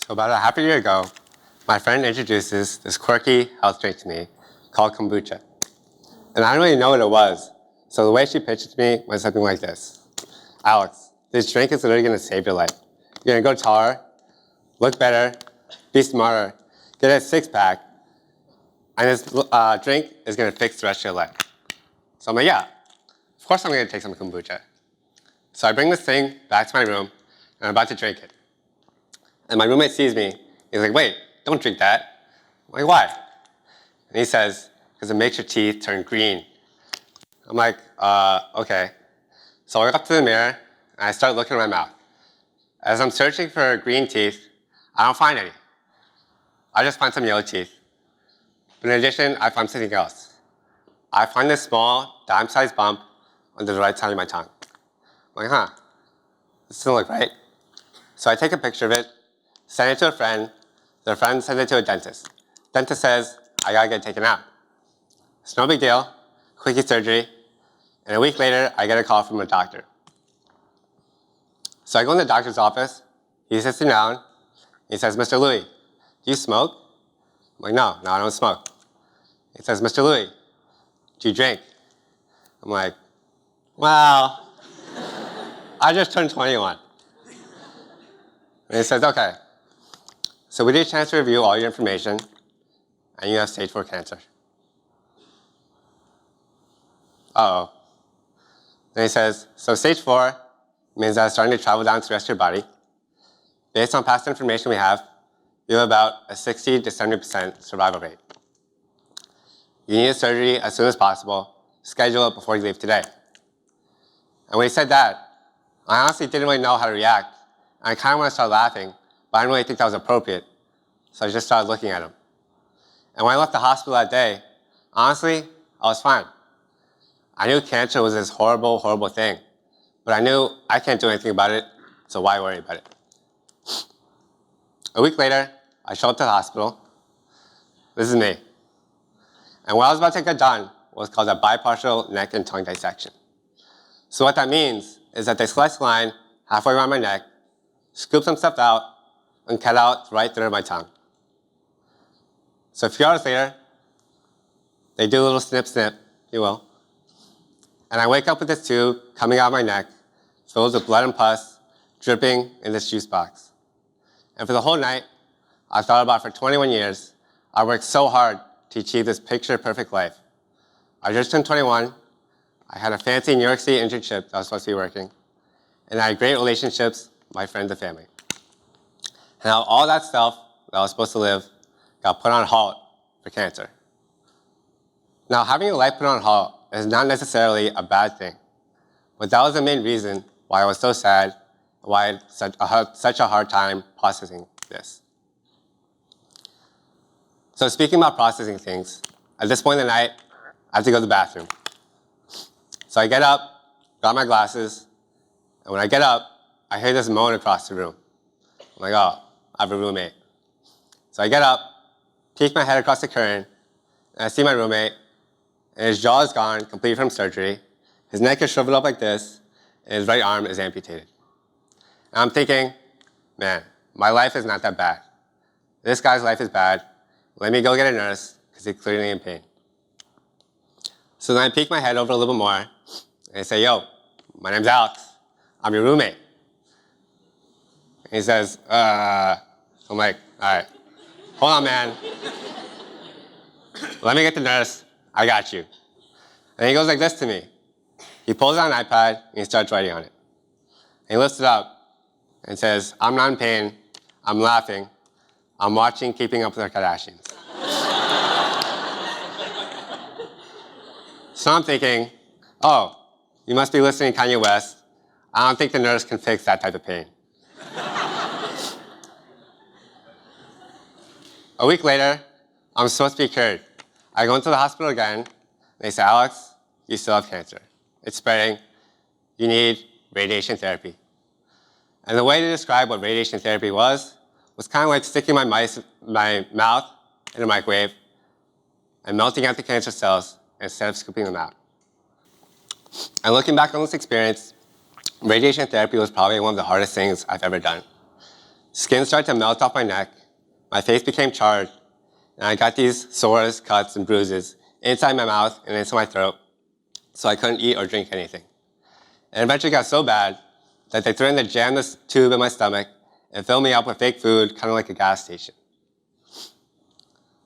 So about a half a year ago, my friend introduces this quirky health drink to me called kombucha. And I didn't really know what it was. So the way she pitched it to me was something like this. Alex, this drink is literally going to save your life. You're going to go taller, look better, be smarter, get a six-pack, and this drink is going to fix the rest of your life. So I'm like, yeah, of course I'm going to take some kombucha. So I bring this thing back to my room, and I'm about to drink it. And my roommate sees me. He's like, wait, don't drink that. I'm like, why? And he says, because it makes your teeth turn green. I'm like, okay. So I walk up to the mirror, and I start looking at my mouth. As I'm searching for green teeth, I don't find any. I just find some yellow teeth. But in addition, I find something else. I find this small, dime-sized bump on the right side of my tongue. I'm like, this doesn't look right. So I take a picture of it, send it to a friend. The friend sends it to a dentist. Dentist says, I gotta get it taken out. It's no big deal, quickie surgery, and a week later, I get a call from a doctor. So I go in the doctor's office, he sits me down, he says, Mr. Louie, do you smoke? I'm like, no, I don't smoke. He says, Mr. Louie, do you drink? I'm like, well, I just turned 21. And he says, okay, so we need a chance to review all your information, and you have stage 4 cancer. Uh-oh. Then he says, so stage 4 means that it's starting to travel down to the rest of your body. Based on past information we have, you have about a 60 to 70% survival rate. You need a surgery as soon as possible. Schedule it before you leave today. And when he said that, I honestly didn't really know how to react. And I kind of want to start laughing, but I didn't really think that was appropriate. So I just started looking at him. And when I left the hospital that day, honestly, I was fine. I knew cancer was this horrible, horrible thing. But I knew I can't do anything about it, so why worry about it? A week later, I show up to the hospital. This is me. And what I was about to get done was called a bipartial neck and tongue dissection. So what that means is that they slice a line halfway around my neck, scoop some stuff out, and cut out the right third of my tongue. So a few hours later, they do a little snip, snip, if you will. And I wake up with this tube coming out of my neck, filled with blood and pus, dripping in this juice box. And for the whole night, I thought about it for 21 years. I worked so hard to achieve this picture-perfect life. I just turned 21. I had a fancy New York City internship that I was supposed to be working. And I had great relationships with my friends and family. And now all that stuff that I was supposed to live got put on halt for cancer. Now, having your life put on halt is not necessarily a bad thing. But that was the main reason why I was so sad, why I had such a hard time processing this. So speaking about processing things, at this point in the night, I have to go to the bathroom. So I get up, grab my glasses, and when I get up, I hear this moan across the room. I'm like, oh, I have a roommate. So I get up, peek my head across the curtain, and I see my roommate, and his jaw is gone, complete from surgery. His neck is shriveled up like this, and his right arm is amputated. And I'm thinking, man, my life is not that bad. This guy's life is bad. Let me go get a nurse, because he's clearly in pain. So then I peek my head over a little bit more, and I say, yo, my name's Alex. I'm your roommate. And he says, I'm like, all right, hold on, man. Let me get the nurse. I got you. And he goes like this to me. He pulls out an iPad, and he starts writing on it. And he lifts it up and says, I'm not in pain. I'm laughing. I'm watching Keeping Up with the Kardashians. So I'm thinking, oh, you must be listening to Kanye West. I don't think the nurse can fix that type of pain. A week later, I'm supposed to be cured. I go into the hospital again, and they say, Alex, you still have cancer. It's spreading. You need radiation therapy. And the way to describe what radiation therapy was kind of like sticking my mouth in a microwave and melting out the cancer cells instead of scooping them out. And looking back on this experience, radiation therapy was probably one of the hardest things I've ever done. Skin started to melt off my neck, my face became charred, and I got these sores, cuts, and bruises inside my mouth and into my throat, so I couldn't eat or drink anything. It eventually got so bad that they threatened to jam this tube in my stomach and fill me up with fake food, kind of like a gas station.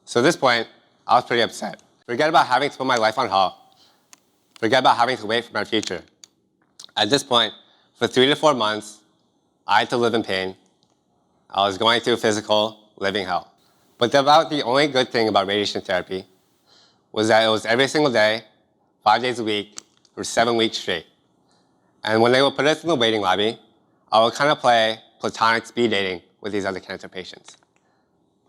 So at this point, I was pretty upset. Forget about having to put my life on hold. Forget about having to wait for my future. At this point, for 3 to 4 months, I had to live in pain. I was going through physical, living hell. But about the only good thing about radiation therapy was that it was every single day, 5 days a week, for 7 weeks straight. And when they would put us in the waiting lobby, I would kind of play platonic speed dating with these other cancer patients.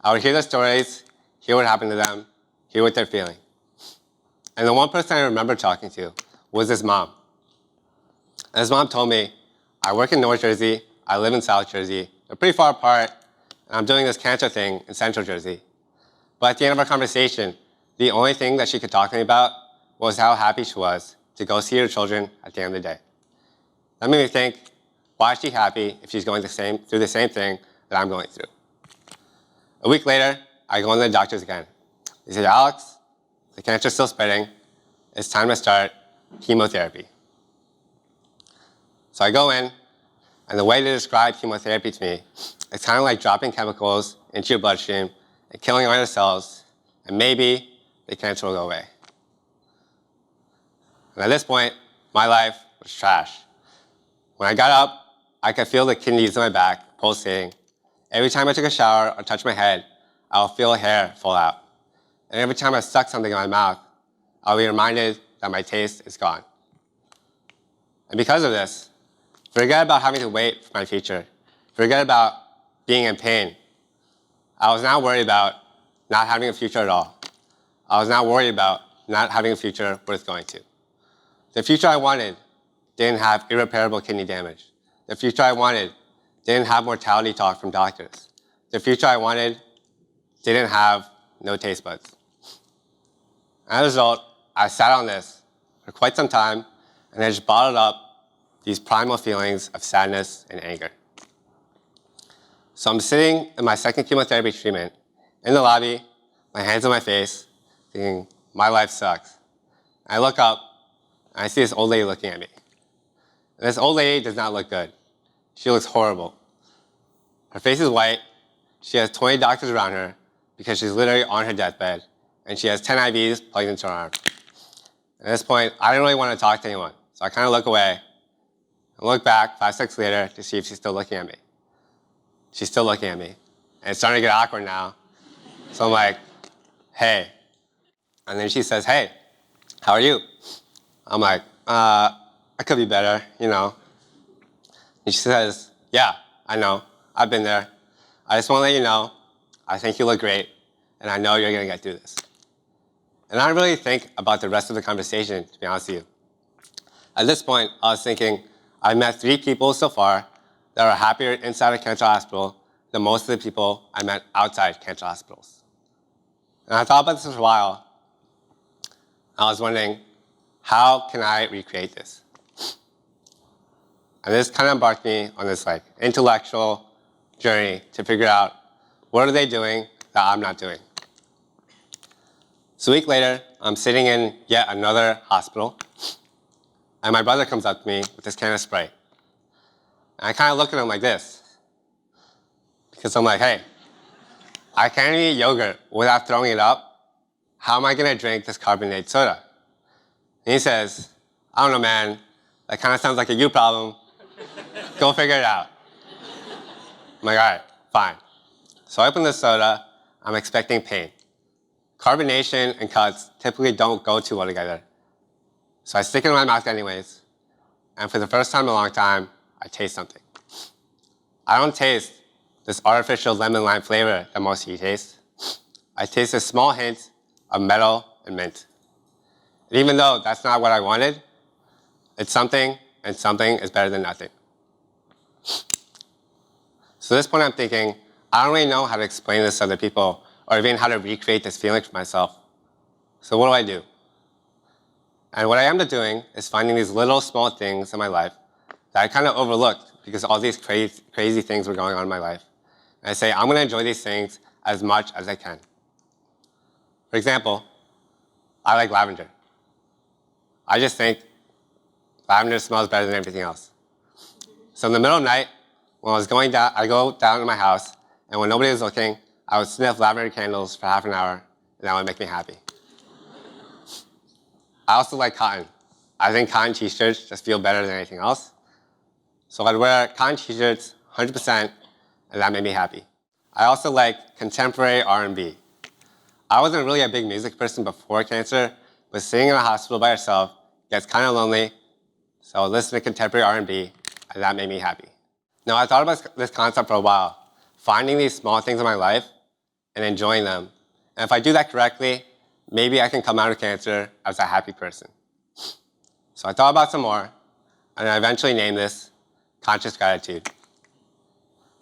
I would hear their stories, hear what happened to them, hear what they're feeling. And the one person I remember talking to was this mom. And this mom told me, I work in North Jersey, I live in South Jersey, they're pretty far apart, and I'm doing this cancer thing in Central Jersey. But at the end of our conversation, the only thing that she could talk to me about was how happy she was to go see her children at the end of the day. That made me think, why is she happy if she's going through the same thing that I'm going through? A week later, I go into the doctors again. They said, Alex, the cancer's still spreading. It's time to start chemotherapy. So I go in, and the way they describe chemotherapy to me, it's kind of like dropping chemicals into your bloodstream and killing all your cells, and maybe the cancer will go away. And at this point, my life was trash. When I got up, I could feel the kidneys in my back pulsating. Every time I took a shower or touched my head, I would feel hair fall out. And every time I stuck something in my mouth, I'll be reminded that my taste is gone. And because of this, forget about having to wait for my future. Forget about being in pain. I was now worried about not having a future at all. I was now worried about not having a future worth going to. The future I wanted didn't have irreparable kidney damage. The future I wanted didn't have mortality talk from doctors. The future I wanted didn't have no taste buds. As a result, I sat on this for quite some time, and I just bottled up these primal feelings of sadness and anger. So I'm sitting in my second chemotherapy treatment in the lobby, my hands on my face, thinking, my life sucks. And I look up, and I see this old lady looking at me. And this old lady does not look good. She looks horrible. Her face is white. She has 20 doctors around her because she's literally on her deathbed, and she has 10 IVs plugged into her arm. At this point, I didn't really want to talk to anyone, so I kind of look away. I look back 5 seconds later to see if she's still looking at me. She's still looking at me. And it's starting to get awkward now. So I'm like, hey. And then she says, hey, how are you? I'm like, I could be better, you know. And she says, yeah, I know. I've been there. I just want to let you know, I think you look great, and I know you're going to get through this. And I didn't really think about the rest of the conversation, to be honest with you. At this point, I was thinking, I've met 3 people so far that are happier inside a cancer hospital than most of the people I met outside cancer hospitals. And I thought about this for a while. I was wondering, how can I recreate this? And this kind of embarked me on this intellectual journey to figure out what are they doing that I'm not doing. So a week later, I'm sitting in yet another hospital, and my brother comes up to me with this can of Sprite. And I kind of look at him like this, because I'm like, hey, I can't eat yogurt without throwing it up. How am I going to drink this carbonated soda? And he says, I don't know, man. That kind of sounds like a you problem. Go figure it out. I'm like, all right, fine. So I open the soda. I'm expecting pain. Carbonation and cuts typically don't go too well together. So I stick it in my mouth anyways. And for the first time in a long time, I taste something. I don't taste this artificial lemon lime flavor that most of you taste. I taste a small hint of metal and mint. And even though that's not what I wanted, it's something, and something is better than nothing. So at this point I'm thinking, I don't really know how to explain this to other people, or even how to recreate this feeling for myself. So what do I do? And what I ended up doing is finding these little small things in my life that I kind of overlooked because all these crazy things were going on in my life. And I say, I'm going to enjoy these things as much as I can. For example, I like lavender. I just think lavender smells better than everything else. So in the middle of the night, when I was going down, I go down to my house, and when nobody was looking, I would sniff lavender candles for half an hour, and that would make me happy. I also like cotton. I think cotton t-shirts just feel better than anything else. So I'd wear cotton t-shirts 100%, and that made me happy. I also like contemporary R&B. I wasn't really a big music person before cancer, but sitting in a hospital by yourself gets kind of lonely, so I would listen to contemporary R&B, and that made me happy. Now, I thought about this concept for a while, finding these small things in my life and enjoying them. And if I do that correctly, maybe I can come out of cancer as a happy person. So I thought about some more, and I eventually named this conscious gratitude.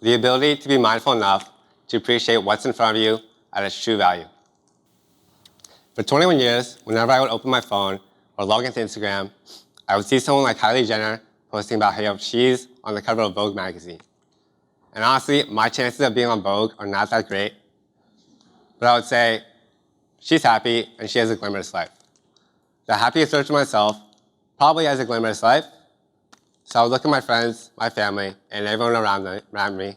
The ability to be mindful enough to appreciate what's in front of you at its true value. For 21 years, whenever I would open my phone or log into Instagram, I would see someone like Kylie Jenner posting about how she's on the cover of Vogue magazine. And honestly, my chances of being on Vogue are not that great, but I would say she's happy and she has a glamorous life. The happiest version of myself probably has a glamorous life, so I would look at my friends, my family, and everyone around me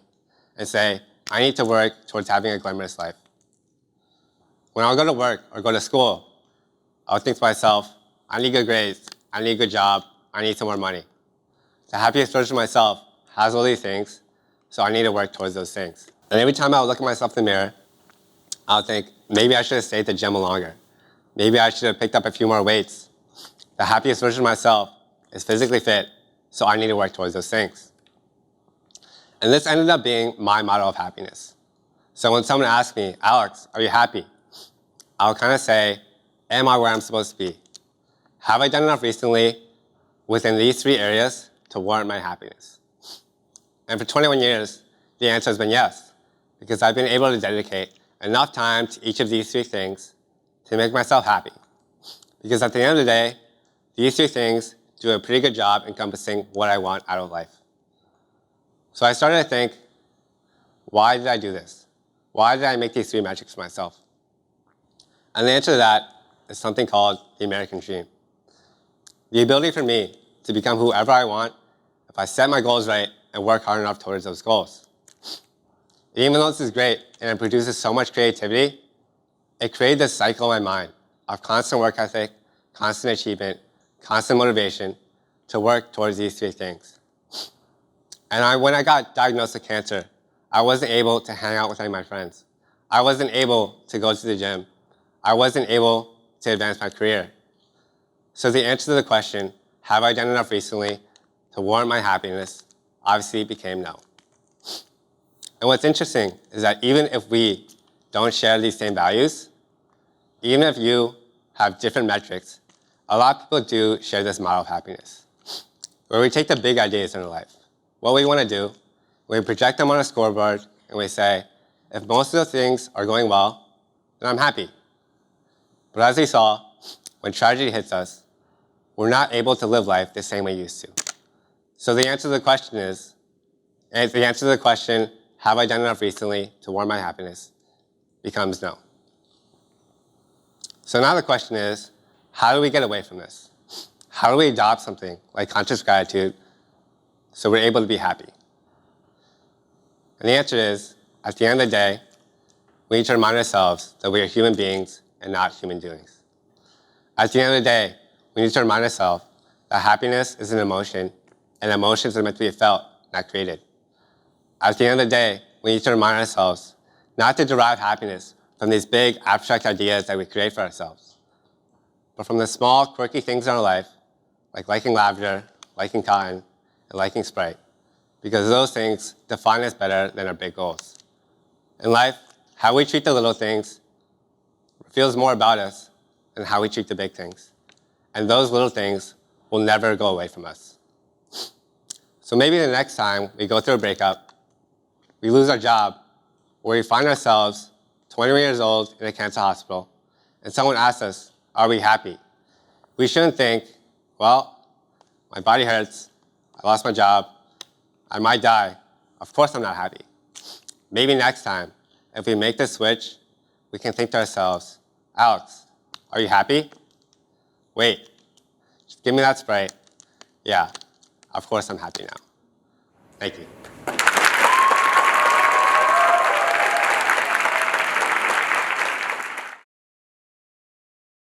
and say, I need to work towards having a glamorous life. When I would go to work or go to school, I would think to myself, I need good grades, I need a good job, I need some more money. The happiest version of myself has all these things, so I need to work towards those things. And every time I would look at myself in the mirror, I would think, maybe I should have stayed at the gym longer. Maybe I should have picked up a few more weights. The happiest version of myself is physically fit, so I need to work towards those things. And this ended up being my model of happiness. So when someone asks me, Alex, are you happy? I'll kind of say, am I where I'm supposed to be? Have I done enough recently within these 3 areas to warrant my happiness? And for 21 years, the answer has been yes, because I've been able to dedicate enough time to each of these 3 things to make myself happy. Because at the end of the day, these 3 things do a pretty good job encompassing what I want out of life. So I started to think, why did I do this? Why did I make these 3 metrics for myself? And the answer to that is something called the American dream. The ability for me to become whoever I want if I set my goals right and work hard enough towards those goals. Even though this is great and it produces so much creativity, it created this cycle in my mind of constant work ethic, constant achievement, constant motivation to work towards these 3 things. And when I got diagnosed with cancer, I wasn't able to hang out with any of my friends. I wasn't able to go to the gym. I wasn't able to advance my career. So the answer to the question, have I done enough recently to warrant my happiness, obviously became no. And what's interesting is that even if we don't share these same values, even if you have different metrics, a lot of people do share this model of happiness, where we take the big ideas in our life, what we want to do, we project them on a scoreboard, and we say, if most of those things are going well, then I'm happy. But as we saw, when tragedy hits us, we're not able to live life the same way we used to. So the answer to the question is, have I done enough recently to warrant my happiness, becomes no. So now the question is, how do we get away from this? How do we adopt something like conscious gratitude so we're able to be happy? And the answer is, at the end of the day, we need to remind ourselves that we are human beings and not human doings. At the end of the day, we need to remind ourselves that happiness is an emotion, and emotions are meant to be felt, not created. At the end of the day, we need to remind ourselves not to derive happiness from these big abstract ideas that we create for ourselves, but from the small, quirky things in our life, like liking lavender, liking cotton, and liking Sprite, because those things define us better than our big goals. In life, how we treat the little things reveals more about us than how we treat the big things. And those little things will never go away from us. So maybe the next time we go through a breakup, we lose our job, or we find ourselves 20 years old in a cancer hospital, and someone asks us, are we happy? We shouldn't think, well, my body hurts, I lost my job, I might die, of course I'm not happy. maybe next time, if we make the switch, we can think to ourselves, Alex, are you happy? Wait, just give me that Sprite. Yeah, of course I'm happy now. Thank you.